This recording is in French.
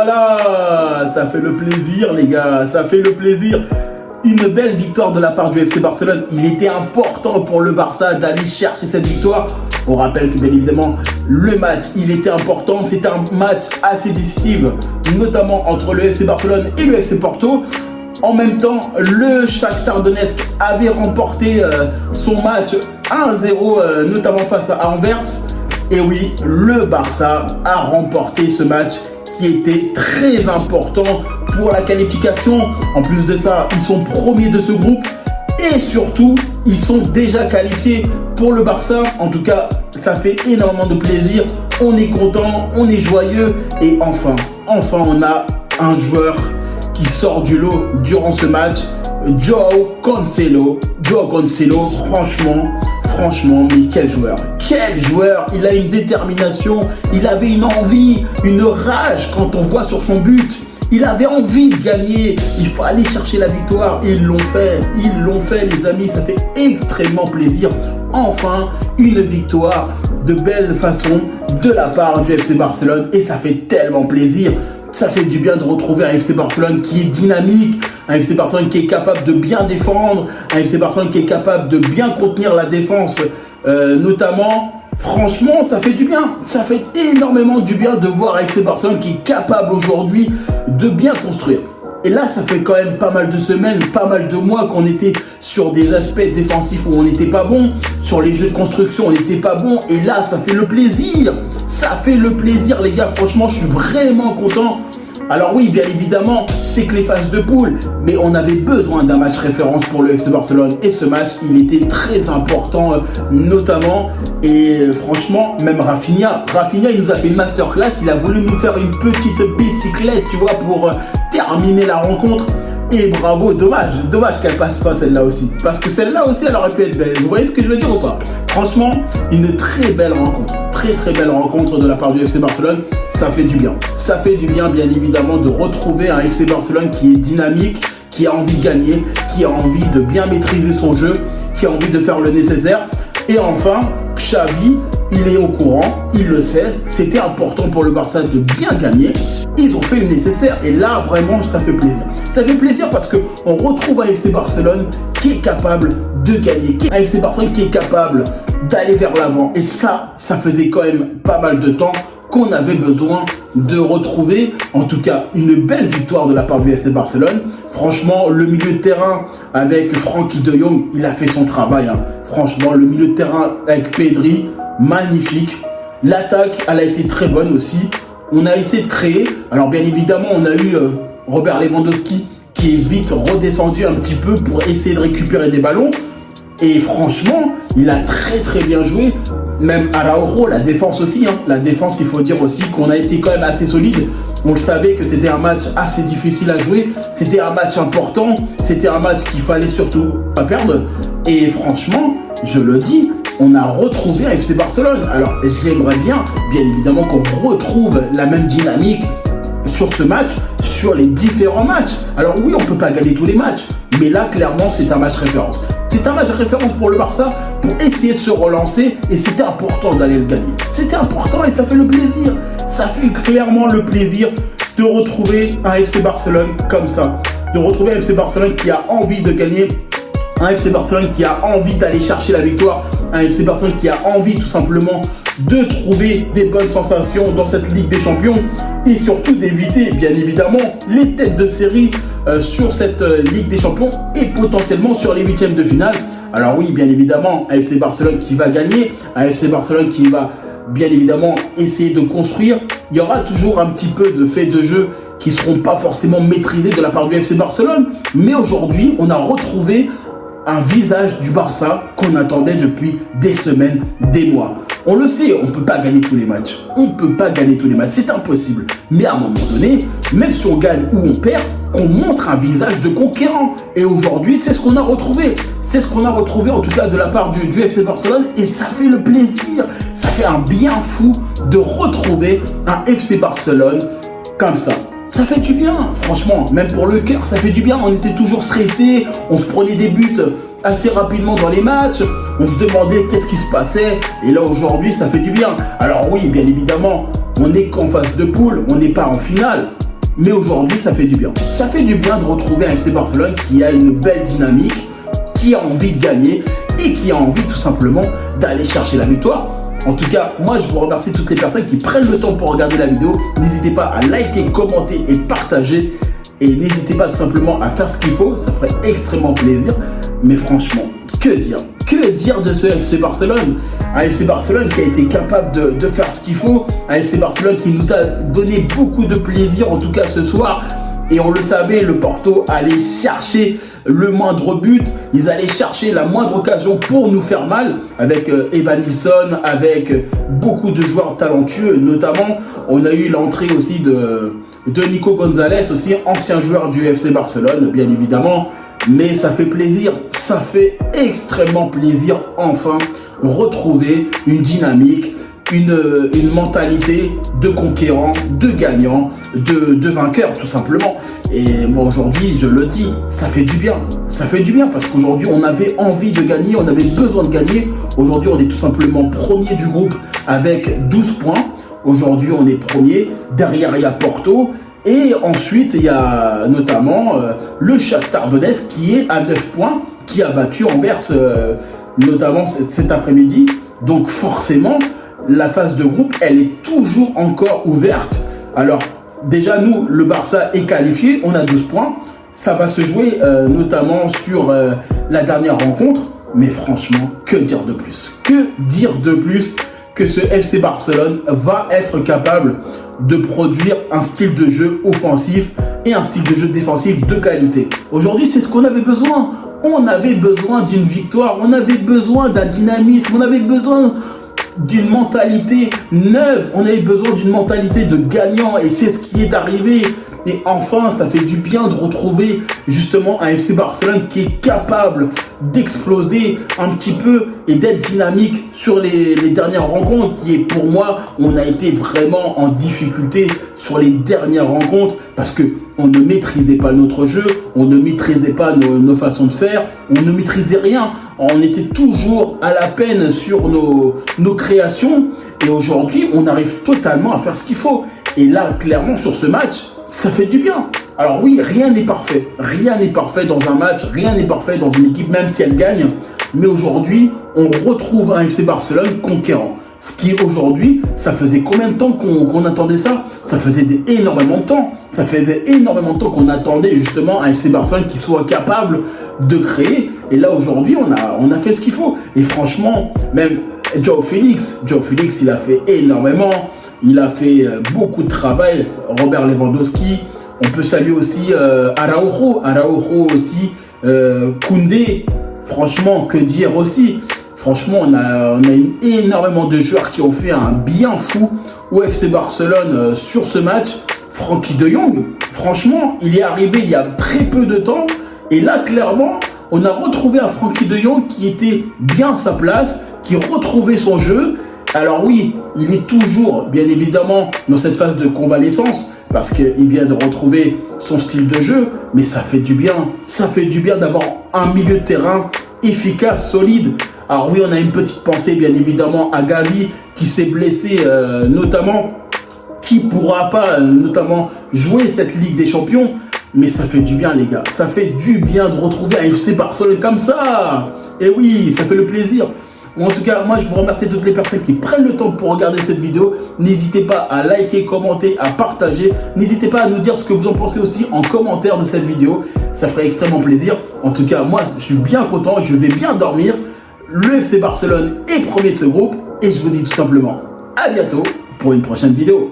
voilà, ça fait le plaisir les gars, ça fait le plaisir. Une belle victoire de la part du FC Barcelone. Il était important pour le Barça d'aller chercher cette victoire. On rappelle que bien évidemment, le match, il était important. C'était un match assez décisif, notamment entre le FC Barcelone et le FC Porto. En même temps, le Shakhtar Donetsk avait remporté son match 1-0, notamment face à Anvers. Et oui, le Barça a remporté ce match qui était très important pour la qualification. En plus de ça, ils sont premiers de ce groupe et surtout, ils sont déjà qualifiés. Pour le Barça, en tout cas, ça fait énormément de plaisir. On est content, on est joyeux et enfin, on a un joueur qui sort du lot durant ce match, Joao Cancelo. Joao Cancelo, franchement, mais quel joueur! Quel joueur! Il a une détermination, il avait une envie, une rage quand on voit sur son but. Il avait envie de gagner, il faut aller chercher la victoire. Ils l'ont fait les amis, ça fait extrêmement plaisir. Enfin, une victoire de belle façon de la part du FC Barcelone et ça fait tellement plaisir. Ça fait du bien de retrouver un FC Barcelone qui est dynamique, un FC Barcelone qui est capable de bien défendre, un FC Barcelone qui est capable de bien contenir la défense, notamment. Franchement, ça fait du bien. Ça fait énormément du bien de voir un FC Barcelone qui est capable aujourd'hui de bien construire. Et là, ça fait quand même pas mal de semaines, pas mal de mois qu'on était sur des aspects défensifs où on n'était pas bon. Sur les jeux de construction, on n'était pas bon. Et là, ça fait le plaisir. Ça fait le plaisir, les gars. Franchement, je suis vraiment content. Alors oui, bien évidemment, c'est que les phases de poule, mais on avait besoin d'un match référence pour le FC Barcelone. Et ce match, il était très important, notamment. Et franchement, même Rafinha, il nous a fait une masterclass. Il a voulu nous faire une petite bicyclette, tu vois, pour terminer la rencontre. Et bravo, dommage qu'elle passe pas celle-là aussi. Parce que celle-là aussi, elle aurait pu être belle. Vous voyez ce que je veux dire ou pas? Franchement, une très belle rencontre. Très belle rencontre de la part du FC Barcelone. Ça fait du bien. Ça fait du bien, bien évidemment, de retrouver un FC Barcelone qui est dynamique, qui a envie de gagner, qui a envie de bien maîtriser son jeu, qui a envie de faire le nécessaire. Et enfin, Xavi, il est au courant, il le sait, c'était important pour le Barça de bien gagner. Ils ont fait le nécessaire et là, vraiment, ça fait plaisir. Ça fait plaisir parce qu'on retrouve un FC Barcelone qui est capable de gagner, un FC Barcelone qui est capable d'aller vers l'avant. Et ça faisait quand même pas mal de temps qu'on avait besoin de retrouver, en tout cas, une belle victoire de la part du FC Barcelone. Franchement, le milieu de terrain avec Frenkie de Jong, il a fait son travail. Franchement, le milieu de terrain avec Pedri, magnifique. L'attaque, elle a été très bonne aussi. On a essayé de créer. Alors, bien évidemment, on a eu Robert Lewandowski qui est vite redescendu un petit peu pour essayer de récupérer des ballons. Et franchement, il a très bien joué. Même Araujo, la défense aussi. La défense, il faut dire aussi qu'on a été quand même assez solide. On le savait que c'était un match assez difficile à jouer. C'était un match important. C'était un match qu'il fallait surtout pas perdre. Et franchement, je le dis, on a retrouvé un FC Barcelone. Alors, j'aimerais bien évidemment, qu'on retrouve la même dynamique sur ce match, sur les différents matchs. Alors oui, on ne peut pas gagner tous les matchs. Mais là, clairement, c'est un match référence. C'est un match référence pour le Barça pour essayer de se relancer et c'était important d'aller le gagner. C'était important et ça fait le plaisir. Ça fait clairement le plaisir de retrouver un FC Barcelone comme ça. De retrouver un FC Barcelone qui a envie de gagner. Un FC Barcelone qui a envie d'aller chercher la victoire. Un FC Barcelone qui a envie tout simplement de trouver des bonnes sensations dans cette Ligue des Champions. Et surtout d'éviter bien évidemment les têtes de série sur cette Ligue des Champions et potentiellement sur les huitièmes de finale. Alors oui, bien évidemment, un FC Barcelone qui va gagner, un FC Barcelone qui va bien évidemment essayer de construire. Il y aura toujours un petit peu de faits de jeu qui ne seront pas forcément maîtrisés de la part du FC Barcelone. Mais aujourd'hui, on a retrouvé un visage du Barça qu'on attendait depuis des semaines, des mois. On le sait, on ne peut pas gagner tous les matchs. On ne peut pas gagner tous les matchs, c'est impossible. Mais à un moment donné, même si on gagne ou on perd, on montre un visage de conquérant. Et aujourd'hui, c'est ce qu'on a retrouvé. C'est ce qu'on a retrouvé en tout cas de la part du FC Barcelone. Et ça fait le plaisir, ça fait un bien fou de retrouver un FC Barcelone comme ça. Ça fait du bien, franchement, même pour le cœur, ça fait du bien. On était toujours stressés, on se prenait des buts assez rapidement dans les matchs, on se demandait qu'est-ce qui se passait. Et là, aujourd'hui, ça fait du bien. Alors oui, bien évidemment, on n'est qu'en phase de poule, on n'est pas en finale. Mais aujourd'hui, ça fait du bien. Ça fait du bien de retrouver un FC Barcelone qui a une belle dynamique, qui a envie de gagner et qui a envie tout simplement d'aller chercher la victoire. En tout cas, moi je vous remercie toutes les personnes qui prennent le temps pour regarder la vidéo. N'hésitez pas à liker, commenter et partager. Et n'hésitez pas tout simplement à faire ce qu'il faut, ça ferait extrêmement plaisir. Mais franchement, que dire? Que dire de ce FC Barcelone? Un FC Barcelone qui a été capable de faire ce qu'il faut. Un FC Barcelone qui nous a donné beaucoup de plaisir, en tout cas ce soir. Et on le savait, le Porto allait chercher le moindre but. Ils allaient chercher la moindre occasion pour nous faire mal. Avec Evan Nilsson, avec beaucoup de joueurs talentueux. Notamment, on a eu l'entrée aussi de Nico Gonzalez, aussi ancien joueur du FC Barcelone, bien évidemment. Mais ça fait plaisir, ça fait extrêmement plaisir, enfin, retrouver une dynamique, une mentalité de conquérant, de gagnant, de vainqueur, tout simplement. Et moi, aujourd'hui, je le dis, ça fait du bien. Ça fait du bien parce qu'aujourd'hui, on avait envie de gagner, on avait besoin de gagner. Aujourd'hui, on est tout simplement premier du groupe avec 12 points. Aujourd'hui, on est premier. Derrière, il y a Porto. Et ensuite, il y a notamment le Shakhtar Donetsk qui est à 9 points, qui a battu Anvers notamment cet après-midi. Donc forcément, la phase de groupe, elle est toujours encore ouverte. Alors déjà, nous, le Barça est qualifié, on a 12 points. Ça va se jouer notamment sur la dernière rencontre. Mais franchement, que dire de plus? Que dire de plus que ce FC Barcelone va être capable de produire un style de jeu offensif et un style de jeu défensif de qualité. Aujourd'hui, c'est ce qu'on avait besoin. On avait besoin d'une victoire, on avait besoin d'un dynamisme, on avait besoin d'une mentalité neuve, on avait besoin d'une mentalité de gagnant et c'est ce qui est arrivé. Et enfin, ça fait du bien de retrouver justement un FC Barcelone qui est capable d'exploser un petit peu et d'être dynamique sur les dernières rencontres. Qui est, pour moi, on a été vraiment en difficulté sur les dernières rencontres parce que on ne maîtrisait pas notre jeu, on ne maîtrisait pas nos façons de faire, on ne maîtrisait rien. On était toujours à la peine sur nos créations et aujourd'hui, on arrive totalement à faire ce qu'il faut. Et là, clairement, sur ce match, ça fait du bien. Alors oui, rien n'est parfait. Rien n'est parfait dans un match, rien n'est parfait dans une équipe, même si elle gagne. Mais aujourd'hui, on retrouve un FC Barcelone conquérant. Ce qui aujourd'hui, ça faisait combien de temps qu'on attendait ça? Ça faisait énormément de temps. Ça faisait énormément de temps qu'on attendait justement un FC Barcelone qui soit capable de créer. Et là aujourd'hui, on a fait ce qu'il faut. Et franchement, même João Félix, il a fait énormément. Il a fait beaucoup de travail. Robert Lewandowski. On peut saluer aussi Araujo aussi. Koundé. Franchement, que dire aussi? Franchement, on a énormément de joueurs qui ont fait un bien fou au FC Barcelone sur ce match. Frenkie de Jong, franchement, il est arrivé il y a très peu de temps. Et là, clairement, on a retrouvé un Frenkie de Jong qui était bien à sa place, qui retrouvait son jeu. Alors oui, il est toujours, bien évidemment, dans cette phase de convalescence parce qu'il vient de retrouver son style de jeu. Mais ça fait du bien. Ça fait du bien d'avoir un milieu de terrain efficace, solide. Alors oui, on a une petite pensée, bien évidemment, à Gavi qui s'est blessé notamment, qui ne pourra pas notamment jouer cette Ligue des Champions. Mais ça fait du bien, les gars. Ça fait du bien de retrouver un FC Barcelone comme ça. Et oui, ça fait le plaisir. En tout cas, moi, je vous remercie toutes les personnes qui prennent le temps pour regarder cette vidéo. N'hésitez pas à liker, commenter, à partager. N'hésitez pas à nous dire ce que vous en pensez aussi en commentaire de cette vidéo. Ça ferait extrêmement plaisir. En tout cas, moi, je suis bien content. Je vais bien dormir. Le FC Barcelone est premier de ce groupe. Et je vous dis tout simplement à bientôt pour une prochaine vidéo.